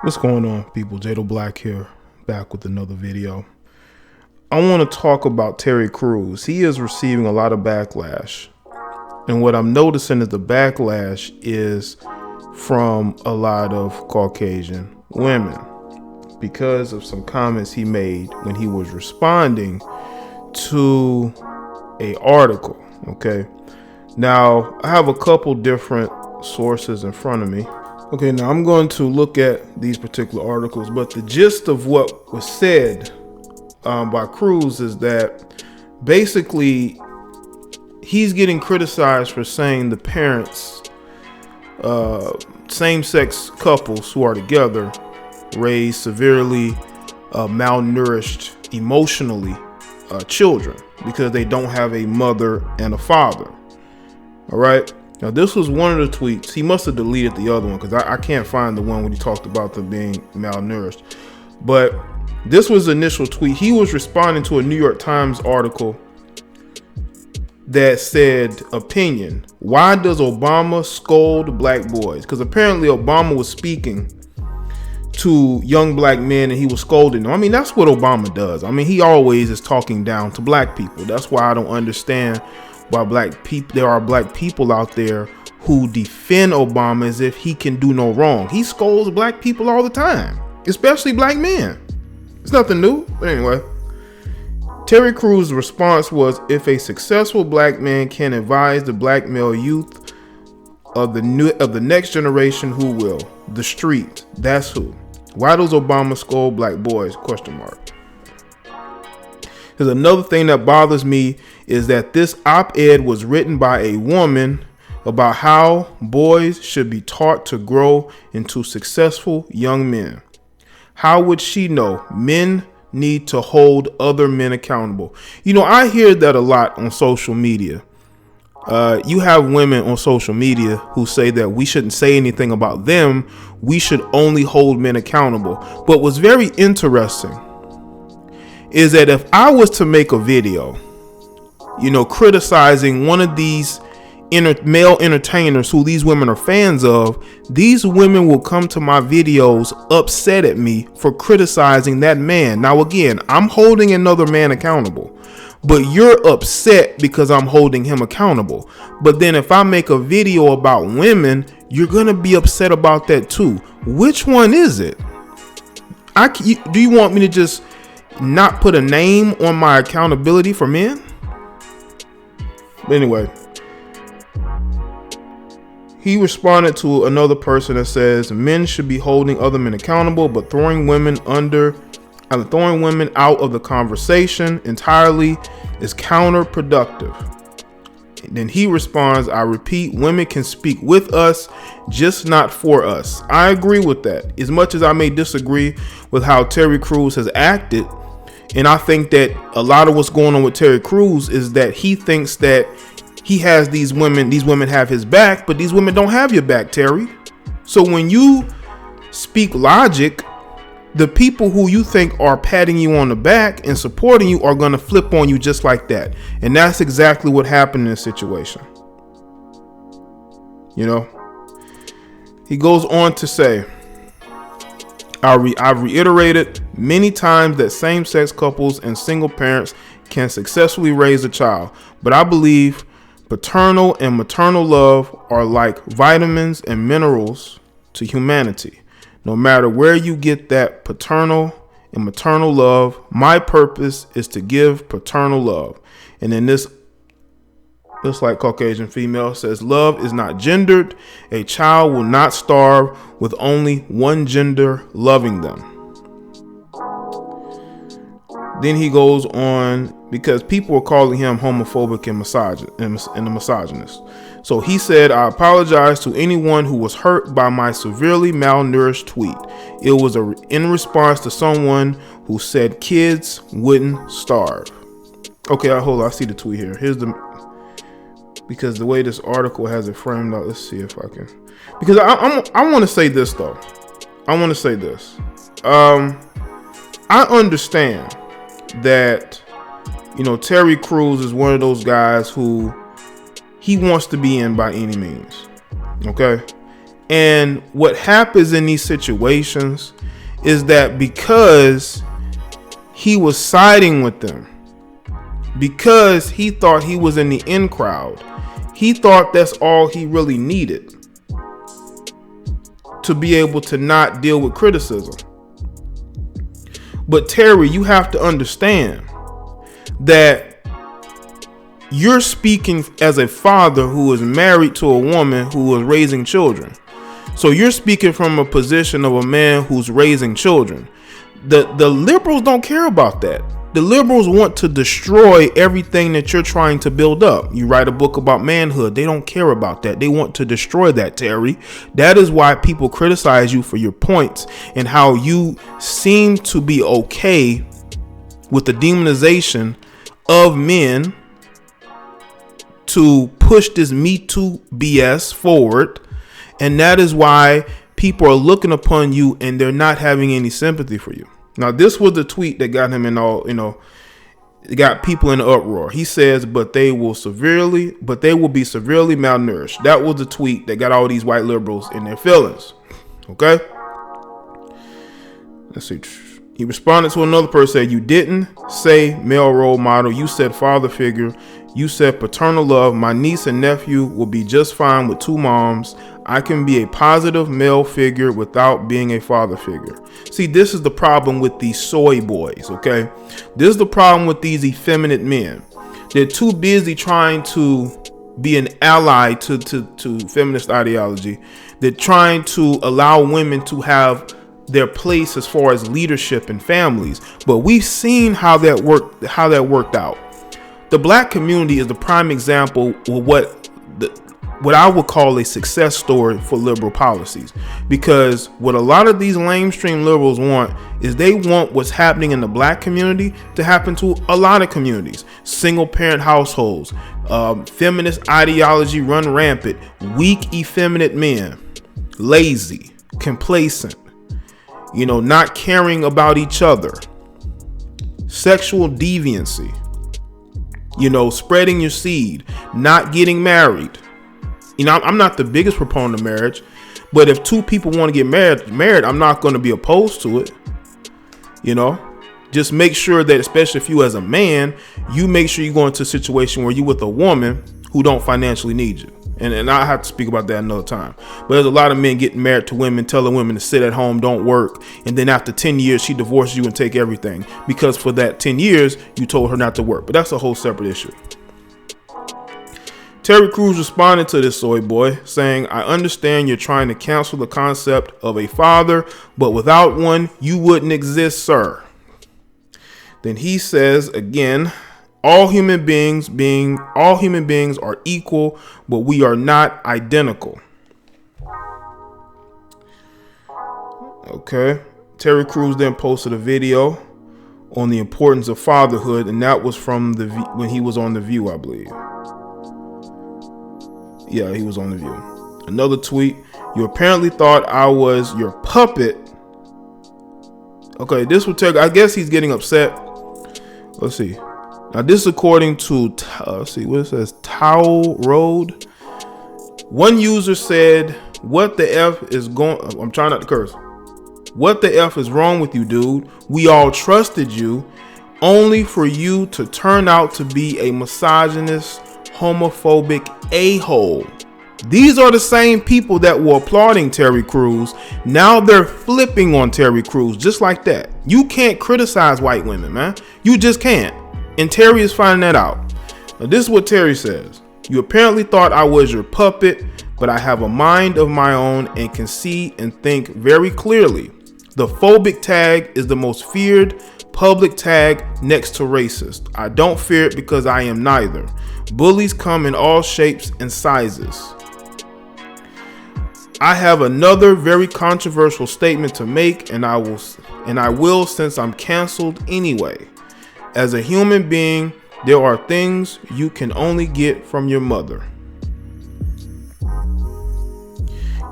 What's going on, people? Jaye Black here, back with another video. I want to talk about Terry Crews. He is receiving a lot of backlash. And what I'm noticing is the backlash is from a lot of Caucasian women because of some comments he made when he was responding to an article. Okay. Now, I have a couple different sources in front of me. Okay, now I'm going to look at these particular articles, but the gist of what was said by Crews is that basically he's getting criticized for saying the parents, same-sex couples who are together, raise severely malnourished emotionally children because they don't have a mother and a father. All right. Now, this was one of the tweets. He must have deleted the other one because I can't find the one when he talked about them being malnourished. But this was the initial tweet. He was responding to a New York Times article that said, opinion, why does Obama scold black boys? Because apparently Obama was speaking to young black men and he was scolding them. I mean, that's what Obama does. I mean, he always is talking down to black people. That's why I don't understand why there are black people out there who defend Obama as if he can do no wrong. He scolds black people all the time, especially black men. It's nothing new. But anyway, Terry Crews' response was, if a successful black man can advise the black male youth of the next generation, who will? The street. That's who. Why does Obama scold black boys? Question mark. There's another thing that bothers me is that this op-ed was written by a woman about how boys should be taught to grow into successful young men. How would she know? Men need to hold other men accountable. You know, I hear that a lot on social media. You have women on social media who say that we shouldn't say anything about them. We should only hold men accountable. But what's very interesting is that if I was to make a video, criticizing one of these male entertainers who these women are fans of, these women will come to my videos upset at me for criticizing that man. Now, again, I'm holding another man accountable, but you're upset because I'm holding him accountable. But then if I make a video about women, you're going to be upset about that too. Which one is it? Do you want me to just not put a name on my accountability for men? But anyway, he responded to another person that says men should be holding other men accountable, but throwing women out of the conversation entirely is counterproductive. And then he responds, I repeat, women can speak with us, just not for us. I agree with that. As much as I may disagree with how Terry Crews has acted, and I think that a lot of what's going on with Terry Crews is that he thinks that he has these women have his back, but these women don't have your back, Terry. So when you speak logic, the people who you think are patting you on the back and supporting you are going to flip on you just like that. And that's exactly what happened in this situation. He goes on to say, I've reiterated many times that same-sex couples and single parents can successfully raise a child, but I believe paternal and maternal love are like vitamins and minerals to humanity. No matter where you get that paternal and maternal love, my purpose is to give paternal love. And in this like Caucasian female says, love is not gendered. A child will not starve with only one gender loving them. Then he goes on, because people were calling him homophobic and a misogynist. So he said, I apologize to anyone who was hurt by my severely malnourished tweet. It was in response to someone who said kids wouldn't starve. Okay, hold on. I see the tweet here. Because the way this article has it framed out, let's see if I can. Because I want to say this though. I understand that Terry Crews is one of those guys who he wants to be in by any means. Okay. And what happens in these situations is that because he was siding with them, because he thought he was in the in crowd, he thought that's all he really needed to be able to not deal with criticism. But Terry, you have to understand that you're speaking as a father who is married to a woman who is raising children. So you're speaking from a position of a man who's raising children. The liberals don't care about that. The liberals want to destroy everything that you're trying to build up. You write a book about manhood. They don't care about that. They want to destroy that, Terry. That is why people criticize you for your points and how you seem to be okay with the demonization of men to push this Me Too BS forward. And that is why people are looking upon you and they're not having any sympathy for you. Now, this was the tweet that got him in all, it got people in an uproar. He says, but they will be severely malnourished. That was the tweet that got all these white liberals in their feelings. Okay. Let's see. He responded to another person, said, you didn't say male role model. You said father figure. You said paternal love. My niece and nephew will be just fine with two moms. I can be a positive male figure without being a father figure. See, this is the problem with these soy boys, okay? This is the problem with these effeminate men. They're too busy trying to be an ally to feminist ideology. They're trying to allow women to have their place as far as leadership in families. But we've seen how that worked out. The black community is the prime example of what I would call a success story for liberal policies, because what a lot of these lamestream liberals want is they want what's happening in the black community to happen to a lot of communities. Single parent households, feminist ideology run rampant, weak, effeminate men, lazy, complacent, not caring about each other, sexual deviancy, spreading your seed, not getting married. I'm not the biggest proponent of marriage, but if two people want to get married, I'm not going to be opposed to it. Just make sure that, especially if you as a man, you make sure you go into a situation where you're with a woman who don't financially need you. And I have to speak about that another time. But there's a lot of men getting married to women, telling women to sit at home, don't work. And then after 10 years, she divorces you and take everything because for that 10 years, you told her not to work. But that's a whole separate issue. Terry Crews responded to this soy boy saying, I understand you're trying to cancel the concept of a father, but without one, you wouldn't exist, sir. Then he says again, all human beings are equal, but we are not identical. Okay. Terry Crews then posted a video on the importance of fatherhood, and that was from when he was on The View, I believe. Yeah, he was on The View. Another tweet. You apparently thought I was your puppet. Okay, this would take, I guess he's getting upset. Let's see. Now, this is according to, let's see what it says, Towel Road. One user said, what the F is going, I'm trying not to curse. What the F is wrong with you, dude? We all trusted you, only for you to turn out to be a misogynist, homophobic a-hole. These are the same people that were applauding Terry Crews. Now they're flipping on Terry Crews just like that. You can't criticize white women, man. You just can't. And Terry is finding that out. Now, this is what Terry says. You apparently thought I was your puppet, but I have a mind of my own and can see and think very clearly. The phobic tag is the most feared public tag next to racist. I don't fear it because I am neither. Bullies come in all shapes and sizes. I have another very controversial statement to make, and I will since I'm canceled anyway. As a human being, there are things you can only get from your mother.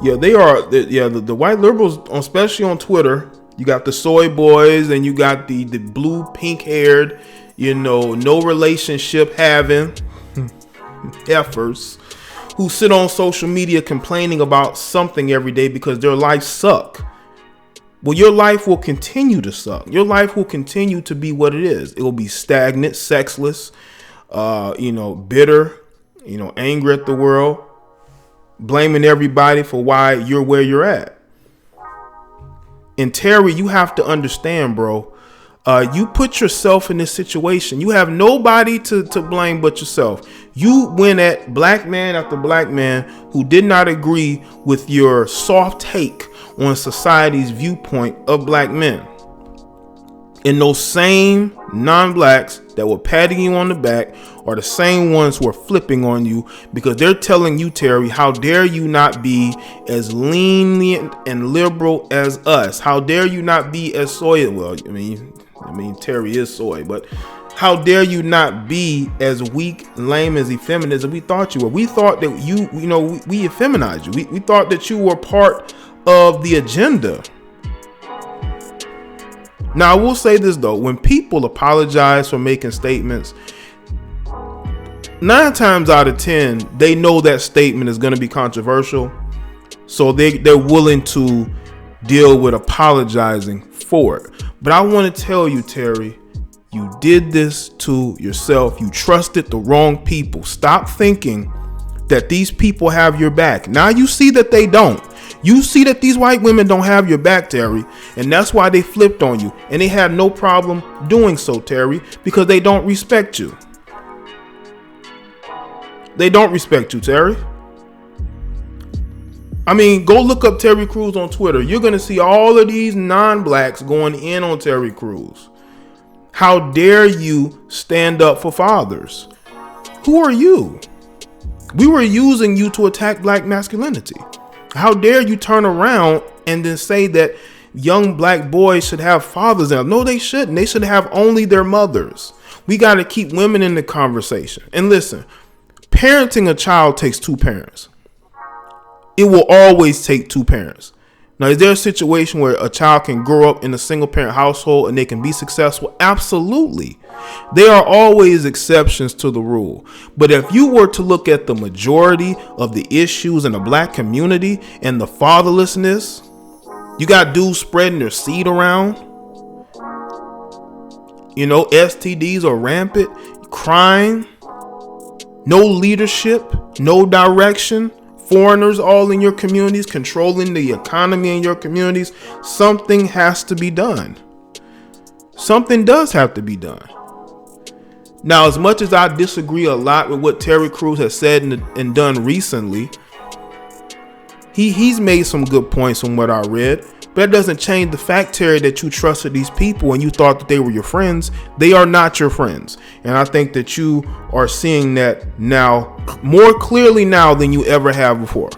Yeah, they are. The white liberals, especially on Twitter, you got the soy boys and you got the blue pink haired, no relationship having heifers who sit on social media complaining about something every day because their lives suck. Well, your life will continue to suck. Your life will continue to be what it is. It will be stagnant, sexless, bitter, angry at the world, blaming everybody for why you're where you're at. And Terry, you have to understand, bro. You put yourself in this situation. You have nobody to blame but yourself. You went at black man after black man who did not agree with your soft take on society's viewpoint of black men. And those same non-blacks that were patting you on the back are the same ones who are flipping on you because they're telling you, Terry, how dare you not be as lenient and liberal as us? How dare you not be as soy? Well, I mean, Terry is soy, but how dare you not be as weak, lame, as effeminate as we thought you were? We thought that we effeminized you. We thought that you were part of the agenda. Now, I will say this, though. When people apologize for making statements, 9 times out of 10, they know that statement is going to be controversial. So they're willing to deal with apologizing for it. But I want to tell you, Terry, you did this to yourself. You trusted the wrong people. Stop thinking that these people have your back. Now you see that they don't. You see that these white women don't have your back, Terry, and that's why they flipped on you. And they had no problem doing so, Terry, because they don't respect you. They don't respect you, Terry. I mean, go look up Terry Crews on Twitter. You're going to see all of these non-blacks going in on Terry Crews. How dare you stand up for fathers? Who are you? We were using you to attack black masculinity. How dare you turn around and then say that young black boys should have fathers now? No, they shouldn't. They should have only their mothers. We got to keep women in the conversation. And listen, parenting a child takes 2 parents. It will always take 2 parents. Now, is there a situation where a child can grow up in a single parent household and they can be successful? Absolutely. There are always exceptions to the rule. But if you were to look at the majority of the issues in the black community and the fatherlessness, you got dudes spreading their seed around. STDs are rampant, crime, no leadership, no direction. Foreigners all in your communities, controlling the economy in your communities. Something has to be done. Something does have to be done. Now, as much as I disagree a lot with what Terry Crews has said and done recently, he's made some good points from what I read. But that doesn't change the fact, Terry, that you trusted these people and you thought that they were your friends. They are not your friends. And I think that you are seeing that now more clearly now than you ever have before.